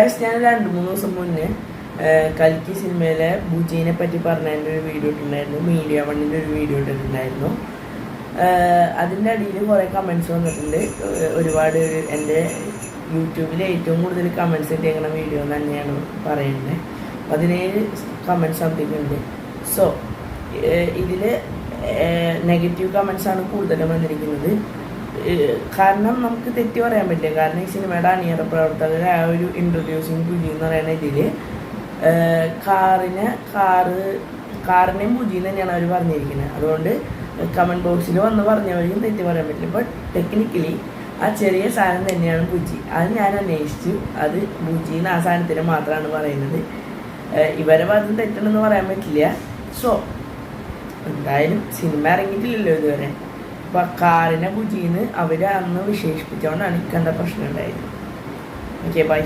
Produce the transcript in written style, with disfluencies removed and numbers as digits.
ഞാൻ 2-3 ദിവസം മുന്നേ കൽക്കി സിനിമയിലെ ബുജീനെ പറ്റി പറഞ്ഞതിൻ്റെ ഒരു വീഡിയോ ഇട്ടിട്ടുണ്ടായിരുന്നു. മീഡിയ വണ്ണിൻ്റെ ഒരു വീഡിയോ ഇട്ടിട്ടുണ്ടായിരുന്നു. അതിൻ്റെ അടിയിൽ കുറേ കമൻസ് വന്നിട്ടുണ്ട്. ഒരുപാട് എൻ്റെ യൂട്യൂബിൽ ഏറ്റവും കൂടുതൽ കമൻസ് കിട്ടിയേക്കുന്ന വീഡിയോ തന്നെയാണ് പറയുന്നത്. 17 കമൻസ് സംതിങ് ഉണ്ട്. സോ ഇതിൽ നെഗറ്റീവ് കമൻസാണ് കൂടുതലും വന്നിരിക്കുന്നത്. കാരണം നമുക്ക് തെറ്റ് പറയാൻ പറ്റില്ല. കാരണം ഈ സിനിമയുടെ അണിയറ പ്രവർത്തകർ ആ ഒരു ഇൻട്രൊഡ്യൂസിങ് ബുജി എന്ന് പറയുന്ന ഇതിൽ കാറിനെയും ബുജി തന്നെയാണ് അവർ പറഞ്ഞിരിക്കുന്നത്. അതുകൊണ്ട് കമൻറ്റ് ബോക്സിൽ വന്ന് പറഞ്ഞവരെയും തെറ്റ് പറയാൻ പറ്റില്ല. ബട്ട് ടെക്നിക്കലി ആ ചെറിയ സാധനം തന്നെയാണ് ബുജി. അത് ഞാൻ അന്വേഷിച്ചു. അത് ബുജിന്ന് ആ സാധനത്തിന് മാത്രമാണ് പറയുന്നത്. ഇവരെ ഭാഗത്ത് തെറ്റണമെന്ന് പറയാൻ പറ്റില്ല. സോ എന്തായാലും സിനിമ ഇറങ്ങിയിട്ടില്ലല്ലോ ഇതുവരെ. അപ്പോൾ കാറിനെ ബുജിന്ന് അവർ അന്ന് വിശേഷിപ്പിച്ചുകൊണ്ടാണ് ഇക്കണ്ട പ്രശ്നം ഉണ്ടായത്. Okay, by.